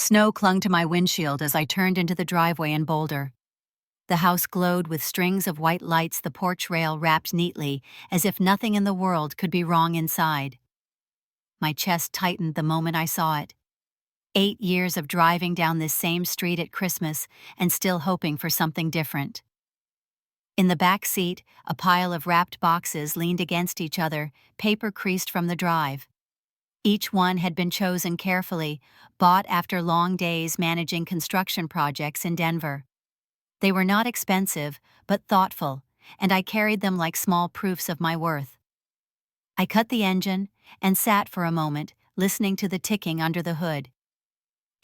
Snow clung to my windshield as I turned into the driveway in Boulder. The house glowed with strings of white lights, the porch rail wrapped neatly, as if nothing in the world could be wrong inside. My chest tightened the moment I saw it. 8 years of driving down this same street at Christmas and still hoping for something different. In the back seat, a pile of wrapped boxes leaned against each other, paper creased from the drive. Each one had been chosen carefully, bought after long days managing construction projects in Denver. They were not expensive, but thoughtful, and I carried them like small proofs of my worth. I cut the engine and sat for a moment, listening to the ticking under the hood.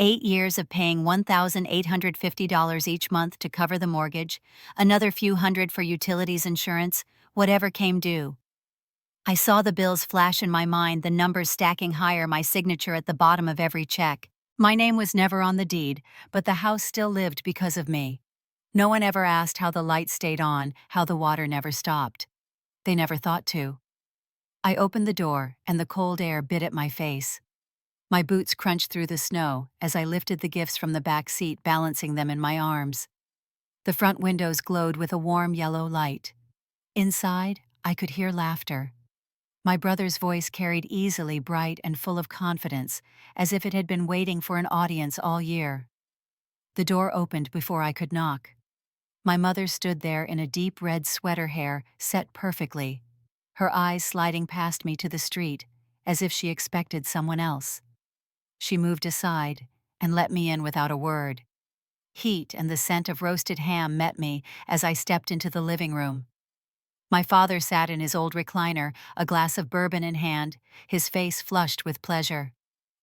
8 years of paying $1,850 each month to cover the mortgage, another few hundred for utilities insurance, whatever came due. I saw the bills flash in my mind, the numbers stacking higher, my signature at the bottom of every check. My name was never on the deed, but the house still lived because of me. No one ever asked how the lights stayed on, how the water never stopped. They never thought to. I opened the door, and the cold air bit at my face. My boots crunched through the snow as I lifted the gifts from the back seat, balancing them in my arms. The front windows glowed with a warm yellow light. Inside, I could hear laughter. My brother's voice carried easily, bright and full of confidence, as if it had been waiting for an audience all year. The door opened before I could knock. My mother stood there in a deep red sweater, hair set perfectly, her eyes sliding past me to the street, as if she expected someone else. She moved aside and let me in without a word. Heat and the scent of roasted ham met me as I stepped into the living room. My father sat in his old recliner, a glass of bourbon in hand, his face flushed with pleasure.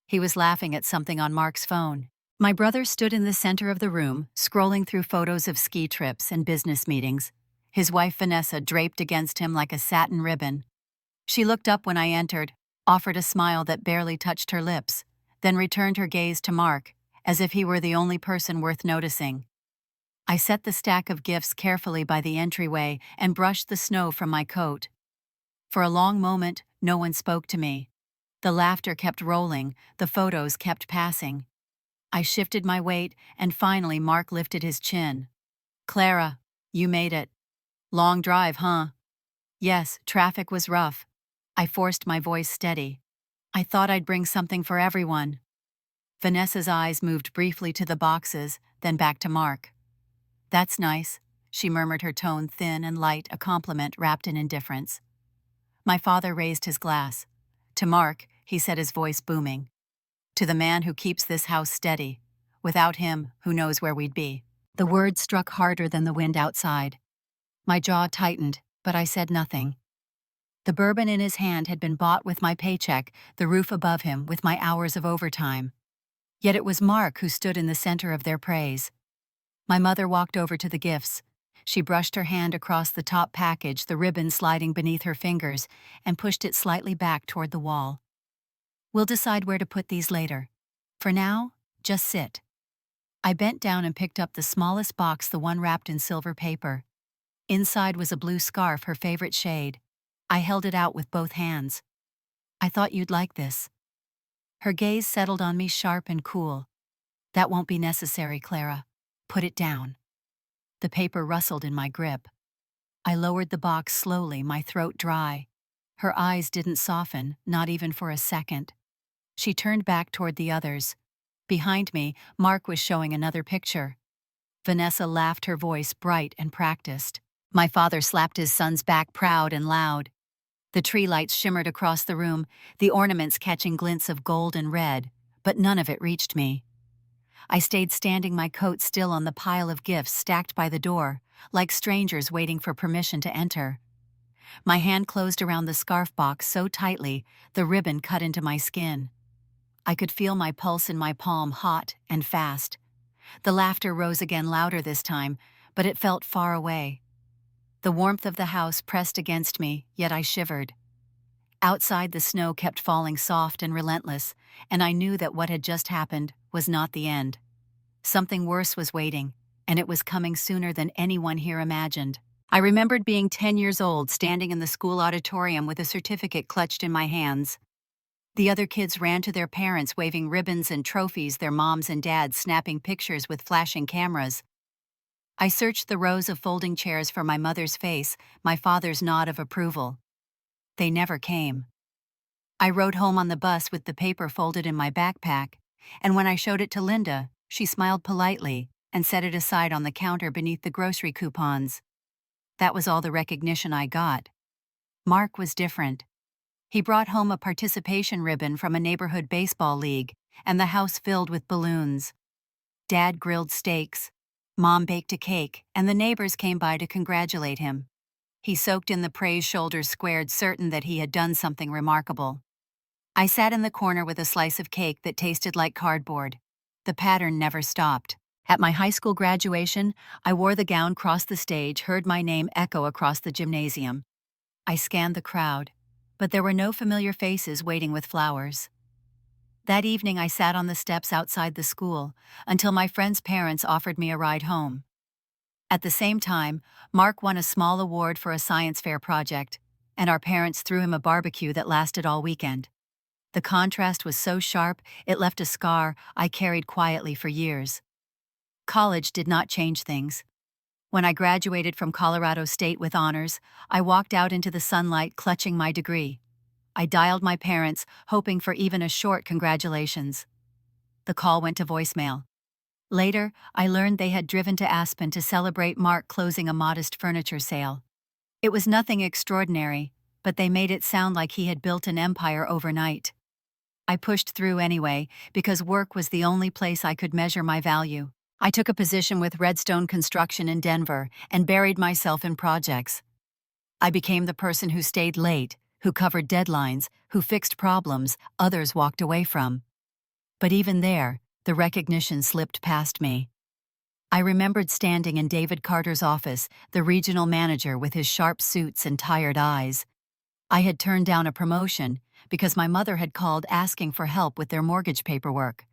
He was laughing at something on Mark's phone. My brother stood in the center of the room, scrolling through photos of ski trips and business meetings, his wife Vanessa draped against him like a satin ribbon. She looked up when I entered, offered a smile that barely touched her lips, then returned her gaze to Mark, as if he were the only person worth noticing. I set the stack of gifts carefully by the entryway and brushed the snow from my coat. For a long moment, no one spoke to me. The laughter kept rolling, the photos kept passing. I shifted my weight, and finally Mark lifted his chin. "Clara, you made it. Long drive, huh?" "Yes, traffic was rough." I forced my voice steady. "I thought I'd bring something for everyone." Vanessa's eyes moved briefly to the boxes, then back to Mark. "That's nice," she murmured, her tone thin and light, a compliment wrapped in indifference. My father raised his glass. "To Mark," he said, his voice booming. "To the man who keeps this house steady. Without him, who knows where we'd be." The words struck harder than the wind outside. My jaw tightened, but I said nothing. The bourbon in his hand had been bought with my paycheck, the roof above him with my hours of overtime. Yet it was Mark who stood in the center of their praise. My mother walked over to the gifts. She brushed her hand across the top package, the ribbon sliding beneath her fingers, and pushed it slightly back toward the wall. "We'll decide where to put these later. For now, just sit." I bent down and picked up the smallest box, the one wrapped in silver paper. Inside was a blue scarf, her favorite shade. I held it out with both hands. "I thought you'd like this." Her gaze settled on me, sharp and cool. "That won't be necessary, Clara. Put it down." The paper rustled in my grip. I lowered the box slowly, my throat dry. Her eyes didn't soften, not even for a second. She turned back toward the others. Behind me, Mark was showing another picture. Vanessa laughed, her voice bright and practiced. My father slapped his son's back, proud and loud. The tree lights shimmered across the room, the ornaments catching glints of gold and red, but none of it reached me. I stayed standing, my coat still on the pile of gifts stacked by the door, like strangers waiting for permission to enter. My hand closed around the scarf box so tightly, the ribbon cut into my skin. I could feel my pulse in my palm, hot and fast. The laughter rose again, louder this time, but it felt far away. The warmth of the house pressed against me, yet I shivered. Outside, the snow kept falling soft and relentless, and I knew that what had just happened was not the end. Something worse was waiting, and it was coming sooner than anyone here imagined. I remembered being 10 years old, standing in the school auditorium with a certificate clutched in my hands. The other kids ran to their parents waving ribbons and trophies, their moms and dads snapping pictures with flashing cameras. I searched the rows of folding chairs for my mother's face, my father's nod of approval. They never came. I rode home on the bus with the paper folded in my backpack, and when I showed it to Linda, she smiled politely and set it aside on the counter beneath the grocery coupons. That was all the recognition I got. Mark was different. He brought home a participation ribbon from a neighborhood baseball league, and the house filled with balloons. Dad grilled steaks, Mom baked a cake, and the neighbors came by to congratulate him. He soaked in the praise, shoulders squared, certain that he had done something remarkable. I sat in the corner with a slice of cake that tasted like cardboard. The pattern never stopped. At my high school graduation, I wore the gown, crossed the stage, heard my name echo across the gymnasium. I scanned the crowd, but there were no familiar faces waiting with flowers. That evening I sat on the steps outside the school until my friend's parents offered me a ride home. At the same time, Mark won a small award for a science fair project, and our parents threw him a barbecue that lasted all weekend. The contrast was so sharp, it left a scar I carried quietly for years. College did not change things. When I graduated from Colorado State with honors, I walked out into the sunlight clutching my degree. I dialed my parents, hoping for even a short congratulations. The call went to voicemail. Later, I learned they had driven to Aspen to celebrate Mark closing a modest furniture sale. It was nothing extraordinary, but they made it sound like he had built an empire overnight. I pushed through anyway, because work was the only place I could measure my value. I took a position with Redstone Construction in Denver and buried myself in projects. I became the person who stayed late, who covered deadlines, who fixed problems others walked away from. But even there, the recognition slipped past me. I remembered standing in David Carter's office, the regional manager with his sharp suits and tired eyes. I had turned down a promotion because my mother had called asking for help with their mortgage paperwork.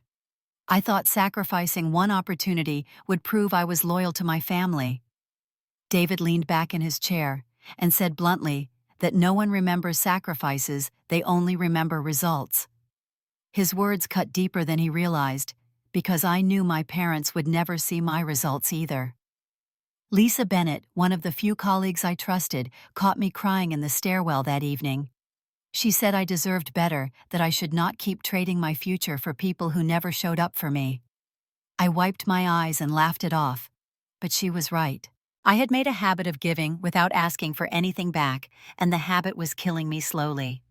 I thought sacrificing one opportunity would prove I was loyal to my family. David leaned back in his chair and said bluntly that no one remembers sacrifices, they only remember results. His words cut deeper than he realized, because I knew my parents would never see my results either. Lisa Bennett, one of the few colleagues I trusted, caught me crying in the stairwell that evening. She said I deserved better, that I should not keep trading my future for people who never showed up for me. I wiped my eyes and laughed it off, but she was right. I had made a habit of giving without asking for anything back, and the habit was killing me slowly.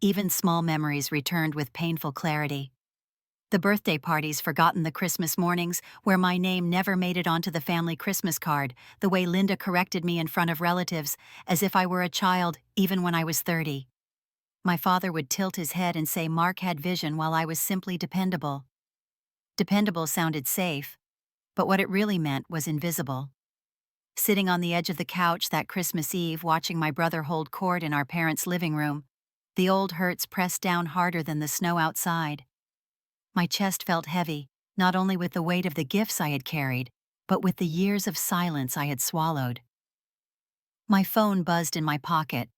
Even small memories returned with painful clarity. The birthday parties, forgotten the Christmas mornings where my name never made it onto the family Christmas card, the way Linda corrected me in front of relatives, as if I were a child, even when I was 30. My father would tilt his head and say Mark had vision while I was simply dependable. Dependable sounded safe, but what it really meant was invisible. Sitting on the edge of the couch that Christmas Eve watching my brother hold court in our parents' living room, the old hurts pressed down harder than the snow outside. My chest felt heavy, not only with the weight of the gifts I had carried, but with the years of silence I had swallowed. My phone buzzed in my pocket.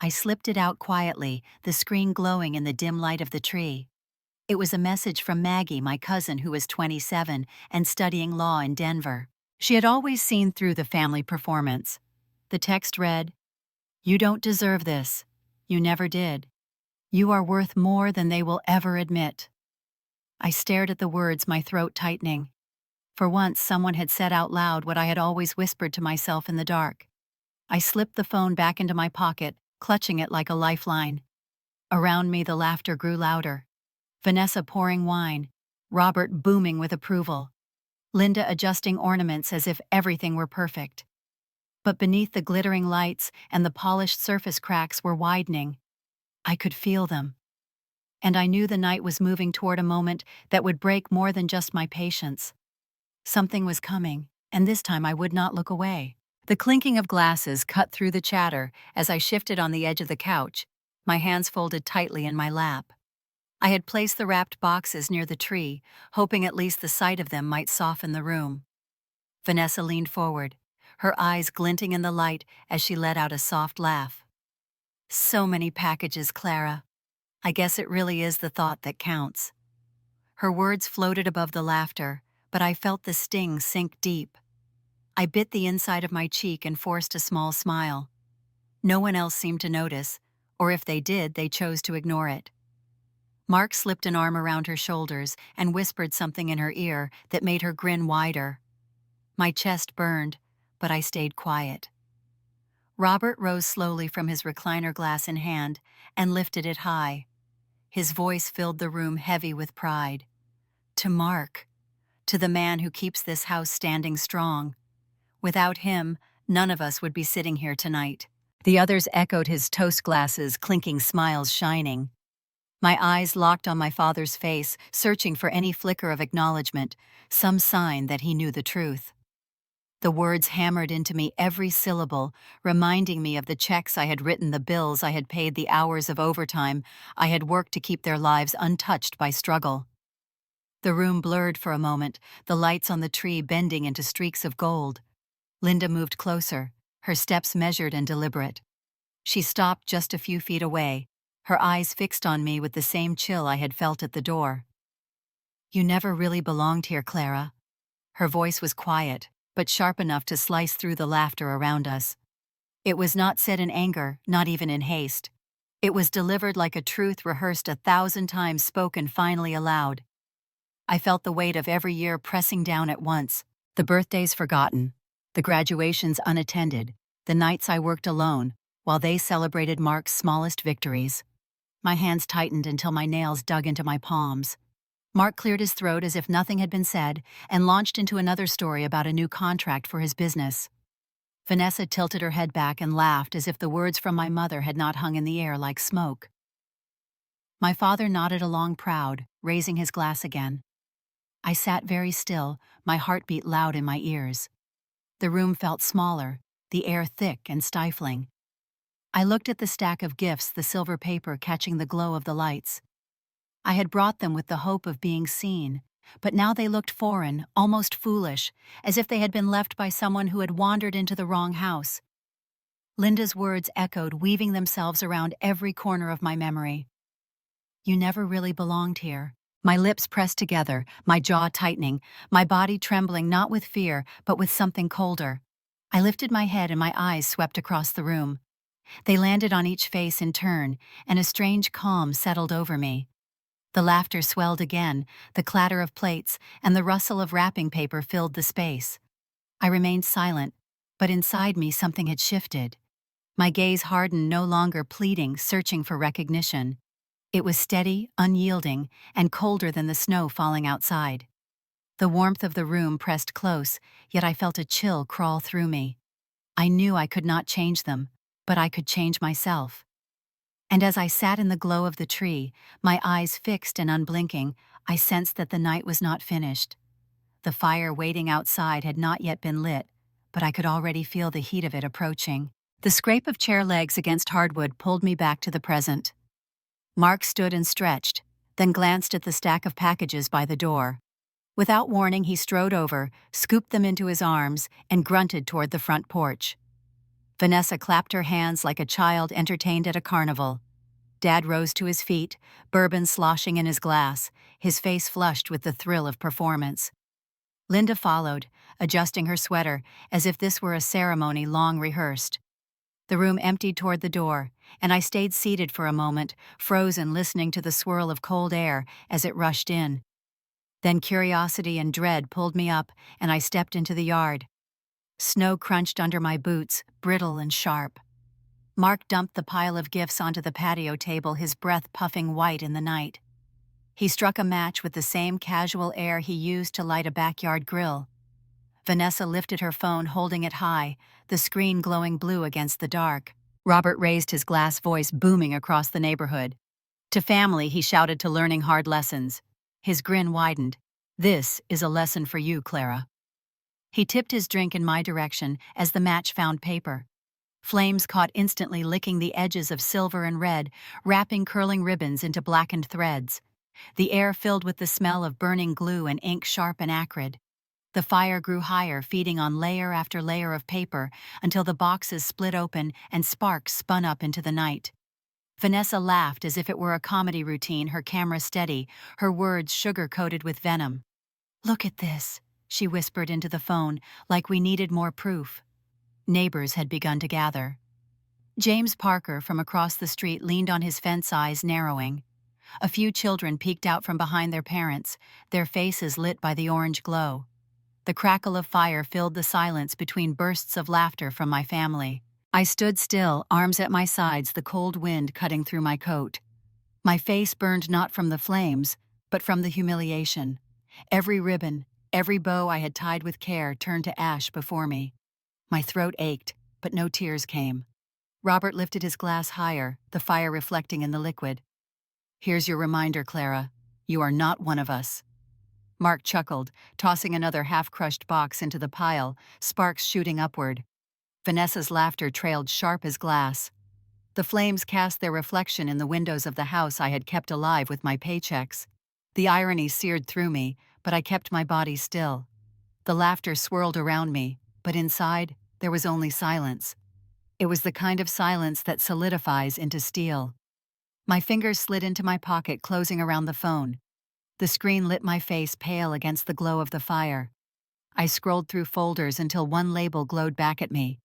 I slipped it out quietly, the screen glowing in the dim light of the tree. It was a message from Maggie, my cousin who was 27 and studying law in Denver. She had always seen through the family performance. The text read, "You don't deserve this. You never did. You are worth more than they will ever admit." I stared at the words, my throat tightening. For once, someone had said out loud what I had always whispered to myself in the dark. I slipped the phone back into my pocket, clutching it like a lifeline. Around me, the laughter grew louder. Vanessa pouring wine, Robert booming with approval, Linda adjusting ornaments as if everything were perfect. But beneath the glittering lights and the polished surface, cracks were widening. I could feel them. And I knew the night was moving toward a moment that would break more than just my patience. Something was coming, and this time I would not look away. The clinking of glasses cut through the chatter as I shifted on the edge of the couch, my hands folded tightly in my lap. I had placed the wrapped boxes near the tree, hoping at least the sight of them might soften the room. Vanessa leaned forward, her eyes glinting in the light as she let out a soft laugh. "So many packages, Clara. I guess it really is the thought that counts. Her words floated above the laughter, but I felt the sting sink deep. I bit the inside of my cheek and forced a small smile. No one else seemed to notice, or if they did, they chose to ignore it. Mark slipped an arm around her shoulders and whispered something in her ear that made her grin wider. My chest burned, but I stayed quiet. Robert rose slowly from his recliner glass in hand and lifted it high. His voice filled the room heavy with pride. To Mark, to the man who keeps this house standing strong. Without him, none of us would be sitting here tonight. The others echoed his toast glasses, clinking smiles shining. My eyes locked on my father's face, searching for any flicker of acknowledgement, some sign that he knew the truth. The words hammered into me every syllable, reminding me of the checks I had written, the bills I had paid, the hours of overtime I had worked to keep their lives untouched by struggle. The room blurred for a moment, the lights on the tree bending into streaks of gold. Linda moved closer, her steps measured and deliberate. She stopped just a few feet away, her eyes fixed on me with the same chill I had felt at the door. "You never really belonged here, Clara." Her voice was quiet, but sharp enough to slice through the laughter around us. It was not said in anger, not even in haste. It was delivered like a truth rehearsed 1,000 times, spoken finally aloud. I felt the weight of every year pressing down at once, the birthdays forgotten, the graduations unattended, the nights I worked alone, while they celebrated Mark's smallest victories. My hands tightened until my nails dug into my palms. Mark cleared his throat as if nothing had been said and launched into another story about a new contract for his business. Vanessa tilted her head back and laughed as if the words from my mother had not hung in the air like smoke. My father nodded along proud, raising his glass again. I sat very still, my heartbeat loud in my ears. The room felt smaller, the air thick and stifling. I looked at the stack of gifts, the silver paper catching the glow of the lights. I had brought them with the hope of being seen, but now they looked foreign, almost foolish, as if they had been left by someone who had wandered into the wrong house. Linda's words echoed, weaving themselves around every corner of my memory. "You never really belonged here." My lips pressed together, my jaw tightening, my body trembling not with fear, but with something colder. I lifted my head and my eyes swept across the room. They landed on each face in turn, and a strange calm settled over me. The laughter swelled again, the clatter of plates and the rustle of wrapping paper filled the space. I remained silent, but inside me something had shifted. My gaze hardened, no longer pleading, searching for recognition. It was steady, unyielding, and colder than the snow falling outside. The warmth of the room pressed close, yet I felt a chill crawl through me. I knew I could not change them, but I could change myself. And as I sat in the glow of the tree, my eyes fixed and unblinking, I sensed that the night was not finished. The fire waiting outside had not yet been lit, but I could already feel the heat of it approaching. The scrape of chair legs against hardwood pulled me back to the present. Mark stood and stretched, then glanced at the stack of packages by the door. Without warning, he strode over, scooped them into his arms, and grunted toward the front porch. Vanessa clapped her hands like a child entertained at a carnival. Dad rose to his feet, bourbon sloshing in his glass, his face flushed with the thrill of performance. Linda followed, adjusting her sweater, as if this were a ceremony long rehearsed. The room emptied toward the door, and I stayed seated for a moment, frozen, listening to the swirl of cold air as it rushed in. Then curiosity and dread pulled me up, and I stepped into the yard. Snow crunched under my boots, brittle and sharp. Mark dumped the pile of gifts onto the patio table, his breath puffing white in the night. He struck a match with the same casual air he used to light a backyard grill. Vanessa lifted her phone, holding it high, the screen glowing blue against the dark. Robert raised his glass voice, booming across the neighborhood. To family, he shouted, to learning hard lessons. His grin widened. "This is a lesson for you, Clara." He tipped his drink in my direction as the match found paper. Flames caught instantly, licking the edges of silver and red, wrapping curling ribbons into blackened threads. The air filled with the smell of burning glue and ink, sharp and acrid. The fire grew higher, feeding on layer after layer of paper, until the boxes split open and sparks spun up into the night. Vanessa laughed as if it were a comedy routine, her camera steady, her words sugar-coated with venom. "Look at this," she whispered into the phone, like we needed more proof. Neighbors had begun to gather. James Parker from across the street leaned on his fence, eyes narrowing. A few children peeked out from behind their parents, their faces lit by the orange glow. The crackle of fire filled the silence between bursts of laughter from my family. I stood still, arms at my sides, the cold wind cutting through my coat. My face burned not from the flames, but from the humiliation. Every ribbon, every bow I had tied with care turned to ash before me. My throat ached, but no tears came. Robert lifted his glass higher, the fire reflecting in the liquid. "Here's your reminder, Clara. You are not one of us." Mark chuckled, tossing another half-crushed box into the pile, sparks shooting upward. Vanessa's laughter trailed sharp as glass. The flames cast their reflection in the windows of the house I had kept alive with my paychecks. The irony seared through me, but I kept my body still. The laughter swirled around me, but inside, there was only silence. It was the kind of silence that solidifies into steel. My fingers slid into my pocket, closing around the phone. The screen lit my face pale against the glow of the fire. I scrolled through folders until one label glowed back at me.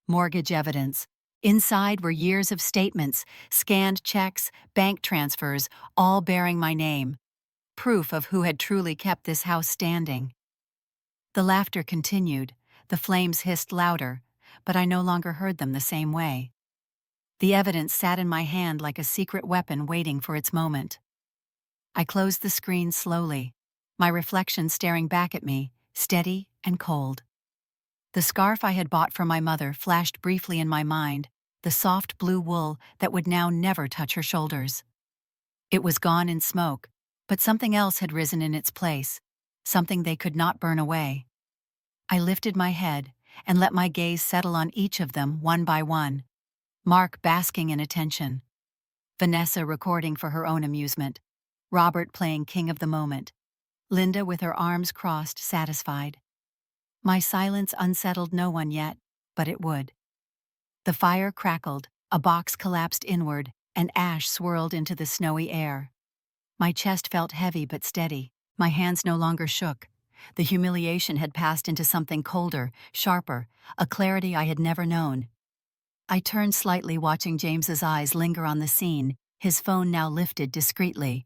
Mortgage evidence. Inside were years of statements, scanned checks, bank transfers, all bearing my name. Proof of who had truly kept this house standing. The laughter continued, the flames hissed louder, but I no longer heard them the same way. The evidence sat in my hand like a secret weapon waiting for its moment. I closed the screen slowly, my reflection staring back at me, steady and cold. The scarf I had bought for my mother flashed briefly in my mind, the soft blue wool that would now never touch her shoulders. It was gone in smoke, but something else had risen in its place, something they could not burn away. I lifted my head and let my gaze settle on each of them one by one. Mark basking in attention. Vanessa recording for her own amusement. Robert playing king of the moment. Linda with her arms crossed, satisfied. My silence unsettled no one yet, but it would. The fire crackled, a box collapsed inward, and ash swirled into the snowy air. My chest felt heavy but steady. My hands no longer shook. The humiliation had passed into something colder, sharper, a clarity I had never known. I turned slightly, watching James's eyes linger on the scene, his phone now lifted discreetly.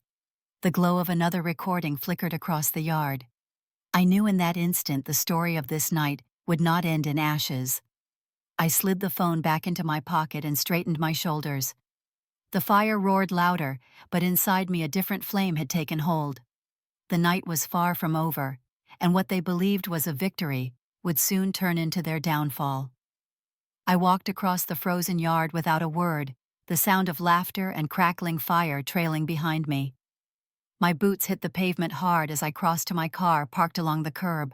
The glow of another recording flickered across the yard. I knew in that instant the story of this night would not end in ashes. I slid the phone back into my pocket and straightened my shoulders. The fire roared louder, but inside me a different flame had taken hold. The night was far from over, and what they believed was a victory would soon turn into their downfall. I walked across the frozen yard without a word, the sound of laughter and crackling fire trailing behind me. My boots hit the pavement hard as I crossed to my car parked along the curb.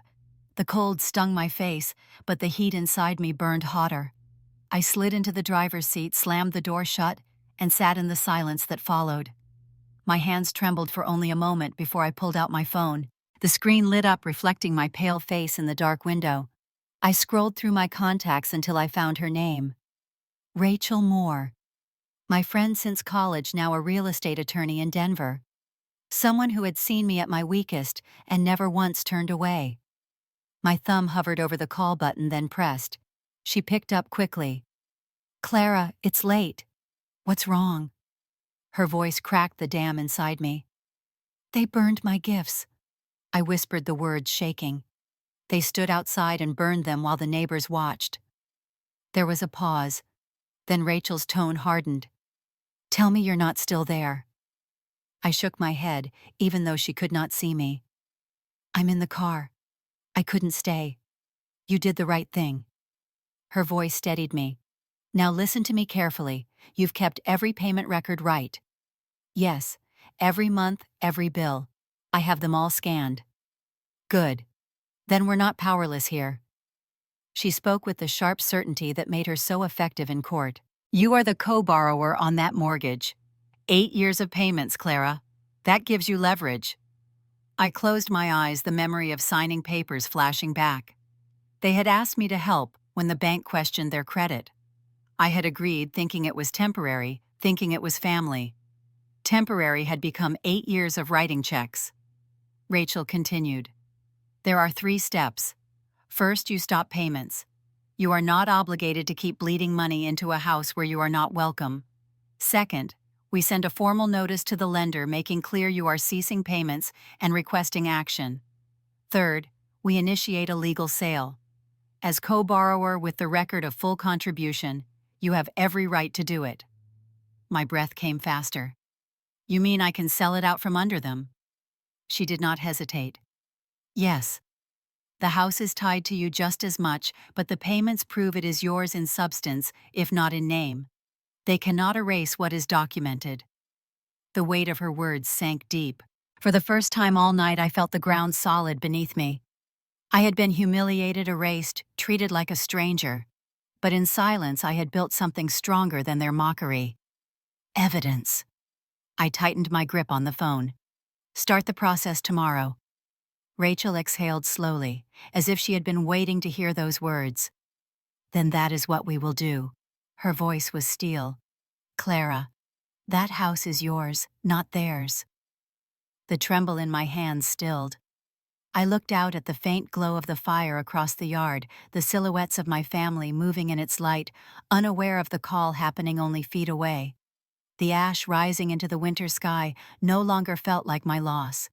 The cold stung my face, but the heat inside me burned hotter. I slid into the driver's seat, slammed the door shut, and sat in the silence that followed. My hands trembled for only a moment before I pulled out my phone. The screen lit up, reflecting my pale face in the dark window. I scrolled through my contacts until I found her name. Rachel Moore. My friend since college, now a real estate attorney in Denver. Someone who had seen me at my weakest and never once turned away. My thumb hovered over the call button, then pressed. She picked up quickly. "Clara, it's late. What's wrong?" Her voice cracked the dam inside me. "They burned my gifts." I whispered the words, shaking. They stood outside and burned them while the neighbors watched. There was a pause. Then Rachel's tone hardened. "Tell me you're not still there." I shook my head, even though she could not see me. "I'm in the car. I couldn't stay. You did the right thing." Her voice steadied me. "Now listen to me carefully. You've kept every payment record right." "Yes, every month, every bill. I have them all scanned." "Good. Then we're not powerless here." She spoke with the sharp certainty that made her so effective in court. "You are the co-borrower on that mortgage. 8 years of payments, Clara. That gives you leverage." I closed my eyes, the memory of signing papers flashing back. They had asked me to help when the bank questioned their credit. I had agreed, thinking it was temporary, thinking it was family. Temporary had become 8 years of writing checks. Rachel continued. There are 3 steps. First, you stop payments. You are not obligated to keep bleeding money into a house where you are not welcome. Second, we send a formal notice to the lender making clear you are ceasing payments and requesting action. Third, we initiate a legal sale. As co-borrower with the record of full contribution, you have every right to do it. My breath came faster. You mean I can sell it out from under them? She did not hesitate. Yes. The house is tied to you just as much, but the payments prove it is yours in substance, if not in name. They cannot erase what is documented. The weight of her words sank deep. For the first time all night I felt the ground solid beneath me. I had been humiliated, erased, treated like a stranger. But in silence I had built something stronger than their mockery. Evidence. I tightened my grip on the phone. Start the process tomorrow. Rachel exhaled slowly, as if she had been waiting to hear those words. Then that is what we will do. Her voice was steel. Clara, that house is yours, not theirs. The tremble in my hands stilled. I looked out at the faint glow of the fire across the yard, the silhouettes of my family moving in its light, unaware of the call happening only feet away. The ash rising into the winter sky no longer felt like my loss.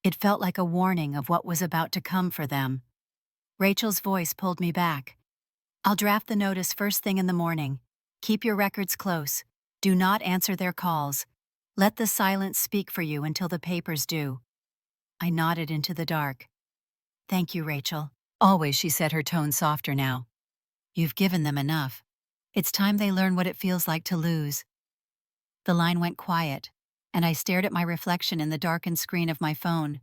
It felt like a warning of what was about to come for them. Rachel's voice pulled me back. I'll draft the notice first thing in the morning. Keep your records close. Do not answer their calls. Let the silence speak for you until the papers do. I nodded into the dark. Thank you, Rachel. Always, she said, her tone softer now. You've given them enough. It's time they learn what it feels like to lose. The line went quiet, and I stared at my reflection in the darkened screen of my phone.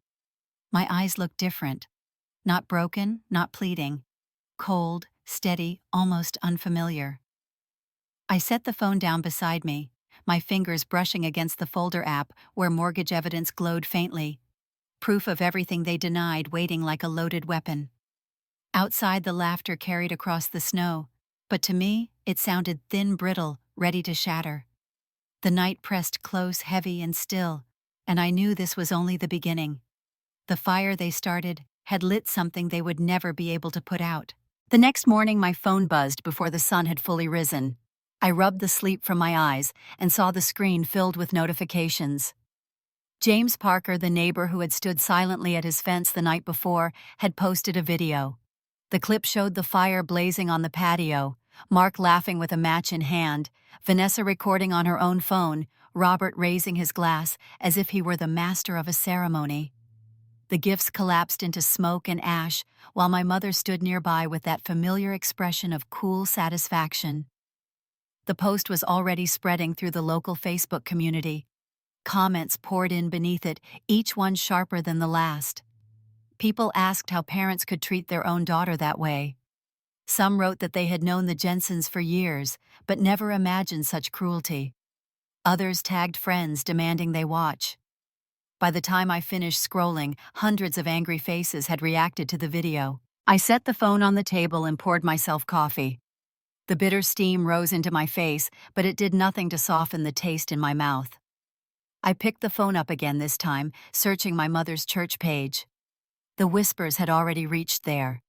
My eyes looked different. Not broken, not pleading. Cold, steady, almost unfamiliar. I set the phone down beside me, my fingers brushing against the folder app where mortgage evidence glowed faintly. Proof of everything they denied waiting like a loaded weapon. Outside, the laughter carried across the snow, but to me, it sounded thin, brittle, ready to shatter. The night pressed close, heavy and still, and I knew this was only the beginning. The fire they started had lit something they would never be able to put out. The next morning my phone buzzed before the sun had fully risen. I rubbed the sleep from my eyes and saw the screen filled with notifications. James Parker, the neighbor who had stood silently at his fence the night before, had posted a video. The clip showed the fire blazing on the patio, Mark laughing with a match in hand, Vanessa recording on her own phone, Robert raising his glass as if he were the master of a ceremony. The gifts collapsed into smoke and ash, while my mother stood nearby with that familiar expression of cool satisfaction. The post was already spreading through the local Facebook community. Comments poured in beneath it, each one sharper than the last. People asked how parents could treat their own daughter that way. Some wrote that they had known the Jensens for years, but never imagined such cruelty. Others tagged friends demanding they watch. By the time I finished scrolling, hundreds of angry faces had reacted to the video. I set the phone on the table and poured myself coffee. The bitter steam rose into my face, but it did nothing to soften the taste in my mouth. I picked the phone up again this time, searching my mother's church page. The whispers had already reached there.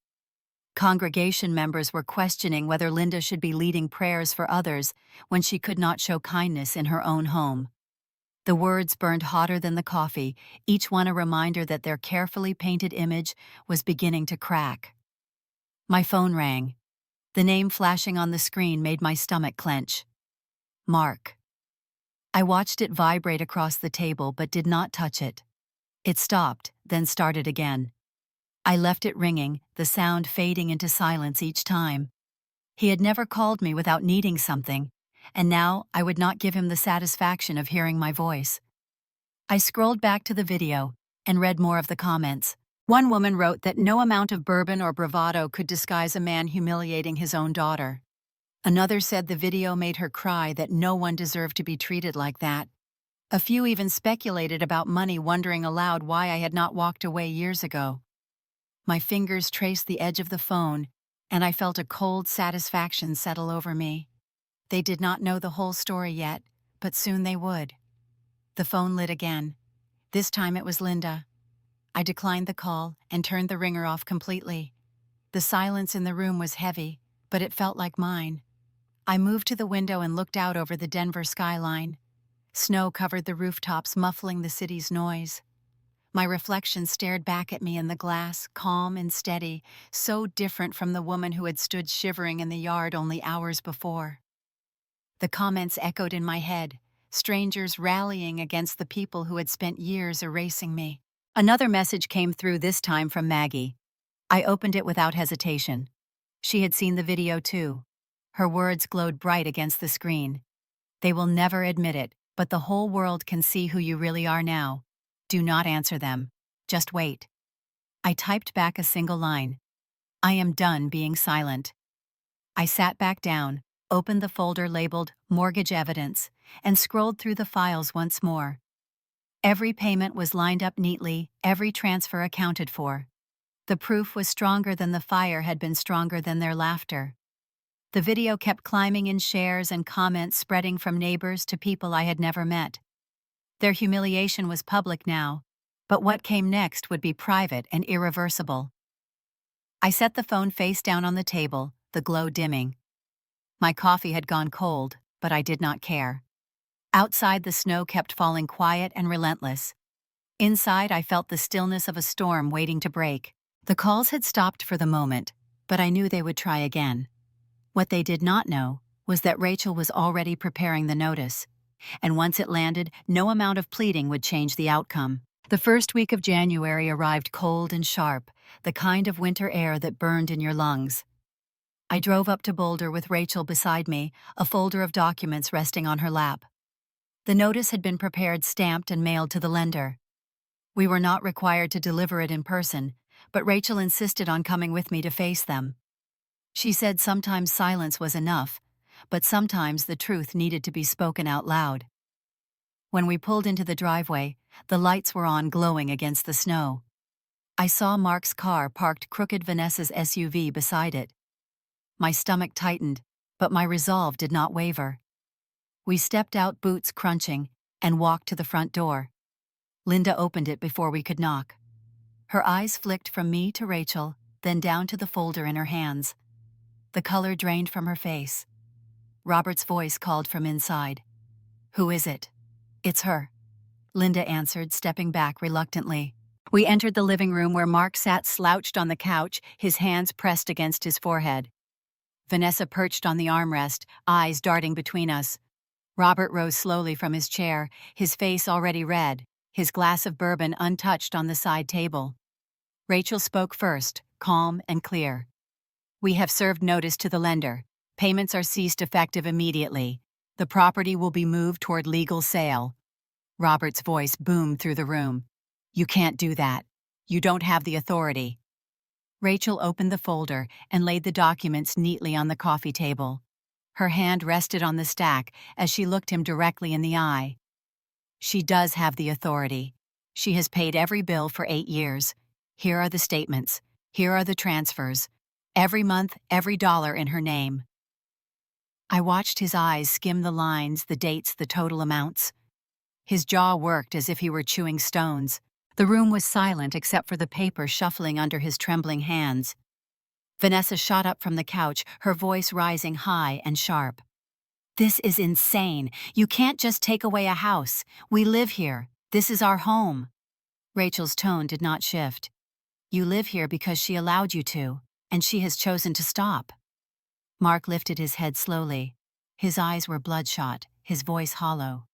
Congregation members were questioning whether Linda should be leading prayers for others when she could not show kindness in her own home. The words burned hotter than the coffee, each one a reminder that their carefully painted image was beginning to crack. My phone rang. The name flashing on the screen made my stomach clench. Mark. I watched it vibrate across the table but did not touch it. It stopped, then started again. I left it ringing, the sound fading into silence each time. He had never called me without needing something, and now I would not give him the satisfaction of hearing my voice. I scrolled back to the video and read more of the comments. One woman wrote that no amount of bourbon or bravado could disguise a man humiliating his own daughter. Another said the video made her cry that no one deserved to be treated like that. A few even speculated about money, wondering aloud why I had not walked away years ago. My fingers traced the edge of the phone, and I felt a cold satisfaction settle over me. They did not know the whole story yet, but soon they would. The phone lit again. This time it was Linda. I declined the call and turned the ringer off completely. The silence in the room was heavy, but it felt like mine. I moved to the window and looked out over the Denver skyline. Snow covered the rooftops, muffling the city's noise. My reflection stared back at me in the glass, calm and steady, so different from the woman who had stood shivering in the yard only hours before. The comments echoed in my head, strangers rallying against the people who had spent years erasing me. Another message came through, this time from Maggie. I opened it without hesitation. She had seen the video too. Her words glowed bright against the screen. They will never admit it, but the whole world can see who you really are now. Do not answer them. Just wait. I typed back a single line. I am done being silent. I sat back down, opened the folder labeled Mortgage Evidence, and scrolled through the files once more. Every payment was lined up neatly, every transfer accounted for. The proof was stronger than the fire had been stronger than their laughter. The video kept climbing in shares and comments, spreading from neighbors to people I had never met. Their humiliation was public now, but what came next would be private and irreversible. I set the phone face down on the table, the glow dimming. My coffee had gone cold, but I did not care. Outside, the snow kept falling quiet and relentless. Inside, I felt the stillness of a storm waiting to break. The calls had stopped for the moment, but I knew they would try again. What they did not know was that Rachel was already preparing the notice, and once it landed, no amount of pleading would change the outcome. The first week of January arrived cold and sharp, the kind of winter air that burned in your lungs. I drove up to Boulder with Rachel beside me, a folder of documents resting on her lap. The notice had been prepared, stamped, and mailed to the lender. We were not required to deliver it in person, but Rachel insisted on coming with me to face them. She said sometimes silence was enough, but sometimes the truth needed to be spoken out loud. When we pulled into the driveway, the lights were on, glowing against the snow. I saw Mark's car parked crooked, Vanessa's SUV beside it. My stomach tightened, but my resolve did not waver. We stepped out, boots crunching, and walked to the front door. Linda opened it before we could knock. Her eyes flicked from me to Rachel, then down to the folder in her hands. The color drained from her face. Robert's voice called from inside. "Who is it?" "It's her," Linda answered, stepping back reluctantly. We entered the living room where Mark sat slouched on the couch, his hands pressed against his forehead. Vanessa perched on the armrest, eyes darting between us. Robert rose slowly from his chair, his face already red, his glass of bourbon untouched on the side table. Rachel spoke first, calm and clear. "We have served notice to the lender. Payments are ceased effective immediately. The property will be moved toward legal sale." Robert's voice boomed through the room. "You can't do that. You don't have the authority." Rachel opened the folder and laid the documents neatly on the coffee table. Her hand rested on the stack as she looked him directly in the eye. "She does have the authority. She has paid every bill for 8 years. Here are the statements. Here are the transfers. Every month, every dollar in her name." I watched his eyes skim the lines, the dates, the total amounts. His jaw worked as if he were chewing stones. The room was silent except for the paper shuffling under his trembling hands. Vanessa shot up from the couch, her voice rising high and sharp. "This is insane. You can't just take away a house. We live here. This is our home." Rachel's tone did not shift. "You live here because she allowed you to, and she has chosen to stop." Mark lifted his head slowly. His eyes were bloodshot, his voice hollow.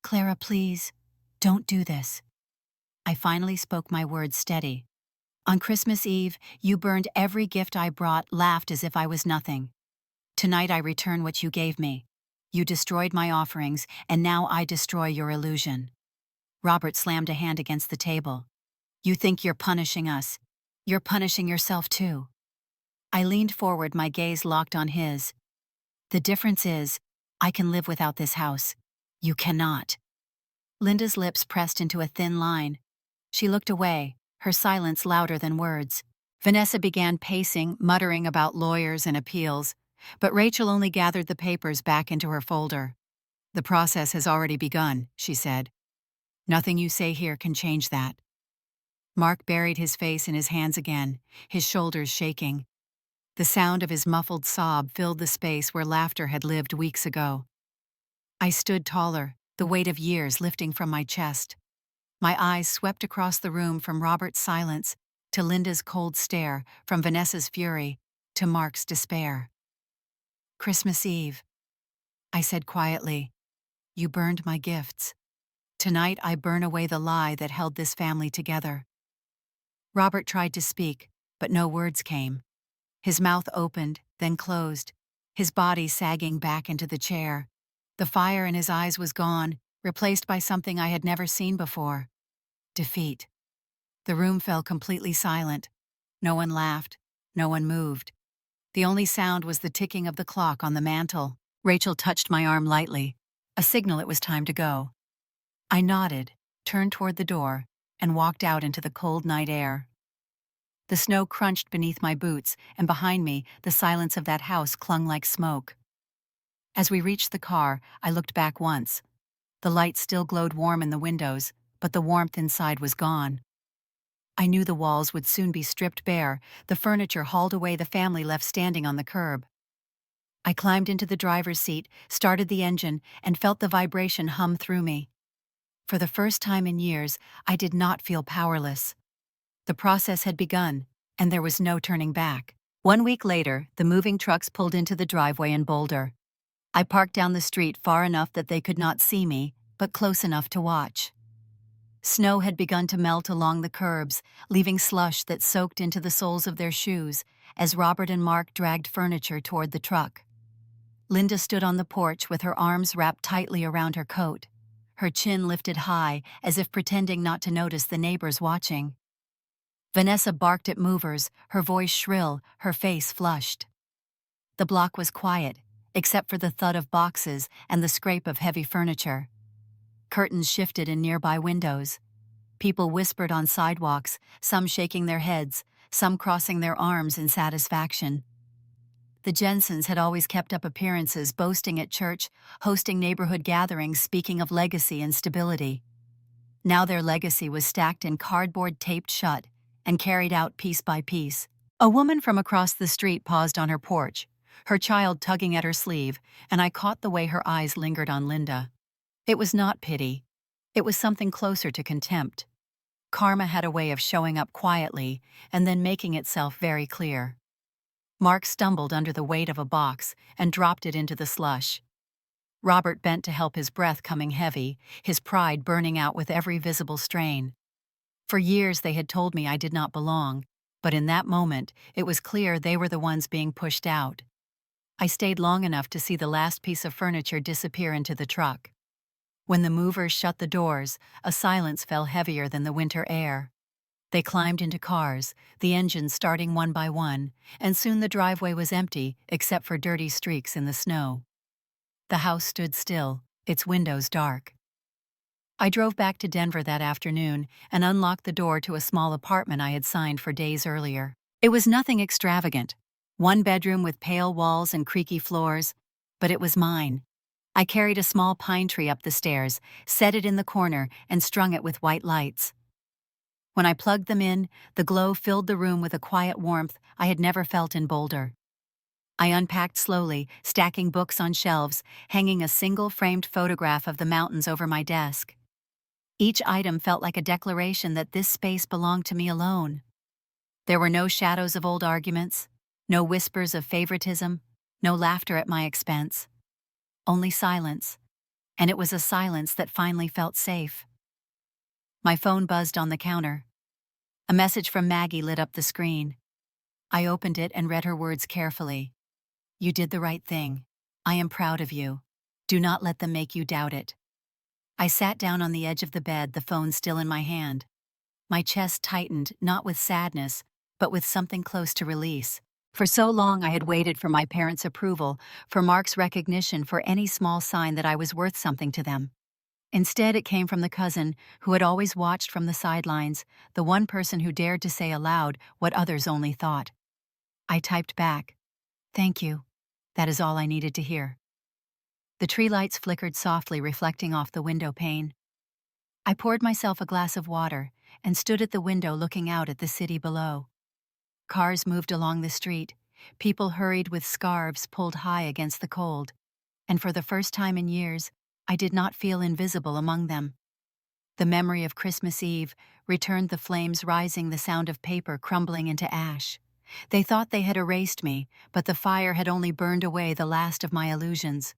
"Clara, please, don't do this." I finally spoke my words steady. "On Christmas Eve, you burned every gift I brought, laughed as if I was nothing. Tonight I return what you gave me. You destroyed my offerings, and now I destroy your illusion." Robert slammed a hand against the table. "You think you're punishing us. You're punishing yourself too." I leaned forward, my gaze locked on his. "The difference is, I can live without this house. You cannot." Linda's lips pressed into a thin line. She looked away, her silence louder than words. Vanessa began pacing, muttering about lawyers and appeals, but Rachel only gathered the papers back into her folder. "The process has already begun," she said. "Nothing you say here can change that." Mark buried his face in his hands again, his shoulders shaking. The sound of his muffled sob filled the space where laughter had lived weeks ago. I stood taller, the weight of years lifting from my chest. My eyes swept across the room from Robert's silence to Linda's cold stare, from Vanessa's fury to Mark's despair. "Christmas Eve," I said quietly, "you burned my gifts. Tonight I burn away the lie that held this family together." Robert tried to speak, but no words came. His mouth opened, then closed, his body sagging back into the chair. The fire in his eyes was gone, replaced by something I had never seen before: defeat. The room fell completely silent. No one laughed, no one moved. The only sound was the ticking of the clock on the mantel. Rachel touched my arm lightly, a signal it was time to go. I nodded, turned toward the door, and walked out into the cold night air. The snow crunched beneath my boots, and behind me, the silence of that house clung like smoke. As we reached the car, I looked back once. The light still glowed warm in the windows, but the warmth inside was gone. I knew the walls would soon be stripped bare, the furniture hauled away, the family left standing on the curb. I climbed into the driver's seat, started the engine, and felt the vibration hum through me. For the first time in years, I did not feel powerless. The process had begun, and there was no turning back. 1 week later, the moving trucks pulled into the driveway in Boulder. I parked down the street far enough that they could not see me, but close enough to watch. Snow had begun to melt along the curbs, leaving slush that soaked into the soles of their shoes as Robert and Mark dragged furniture toward the truck. Linda stood on the porch with her arms wrapped tightly around her coat, her chin lifted high as if pretending not to notice the neighbors watching. Vanessa barked at movers, her voice shrill, her face flushed. The block was quiet, except for the thud of boxes and the scrape of heavy furniture. Curtains shifted in nearby windows. People whispered on sidewalks, some shaking their heads, some crossing their arms in satisfaction. The Jensens had always kept up appearances, boasting at church, hosting neighborhood gatherings, speaking of legacy and stability. Now their legacy was stacked in cardboard taped shut and carried out piece by piece. A woman from across the street paused on her porch, her child tugging at her sleeve, and I caught the way her eyes lingered on Linda. It was not pity. It was something closer to contempt. Karma had a way of showing up quietly and then making itself very clear. Mark stumbled under the weight of a box and dropped it into the slush. Robert bent to help, his breath coming heavy, his pride burning out with every visible strain. For years they had told me I did not belong, but in that moment it was clear they were the ones being pushed out. I stayed long enough to see the last piece of furniture disappear into the truck. When the movers shut the doors, a silence fell heavier than the winter air. They climbed into cars, the engines starting one by one, and soon the driveway was empty except for dirty streaks in the snow. The house stood still, its windows dark. I drove back to Denver that afternoon and unlocked the door to a small apartment I had signed for days earlier. It was nothing extravagant, one bedroom with pale walls and creaky floors, but it was mine. I carried a small pine tree up the stairs, set it in the corner, and strung it with white lights. When I plugged them in, the glow filled the room with a quiet warmth I had never felt in Boulder. I unpacked slowly, stacking books on shelves, hanging a single framed photograph of the mountains over my desk. Each item felt like a declaration that this space belonged to me alone. There were no shadows of old arguments, no whispers of favoritism, no laughter at my expense. Only silence, and it was a silence that finally felt safe. My phone buzzed on the counter. A message from Maggie lit up the screen. I opened it and read her words carefully. "You did the right thing. I am proud of you. Do not let them make you doubt it." I sat down on the edge of the bed, the phone still in my hand. My chest tightened, not with sadness, but with something close to release. For so long I had waited for my parents' approval, for Mark's recognition, for any small sign that I was worth something to them. Instead, it came from the cousin who had always watched from the sidelines, the one person who dared to say aloud what others only thought. I typed back, "Thank you. That is all I needed to hear." The tree lights flickered softly, reflecting off the window pane. I poured myself a glass of water and stood at the window looking out at the city below. Cars moved along the street. People hurried with scarves pulled high against the cold. And for the first time in years, I did not feel invisible among them. The memory of Christmas Eve returned, the flames rising, the sound of paper crumbling into ash. They thought they had erased me, but the fire had only burned away the last of my illusions.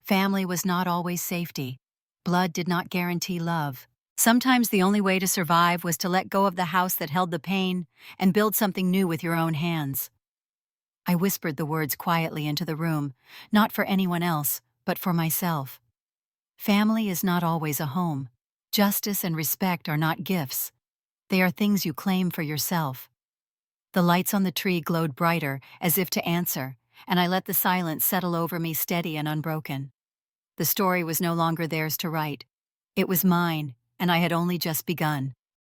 Family was not always safety. Blood did not guarantee love. Sometimes the only way to survive was to let go of the house that held the pain and build something new with your own hands. I whispered the words quietly into the room, not for anyone else, but for myself. Family is not always a home. Justice and respect are not gifts. They are things you claim for yourself. The lights on the tree glowed brighter, as if to answer, and I let the silence settle over me, steady and unbroken. The story was no longer theirs to write. It was mine, and I had only just begun.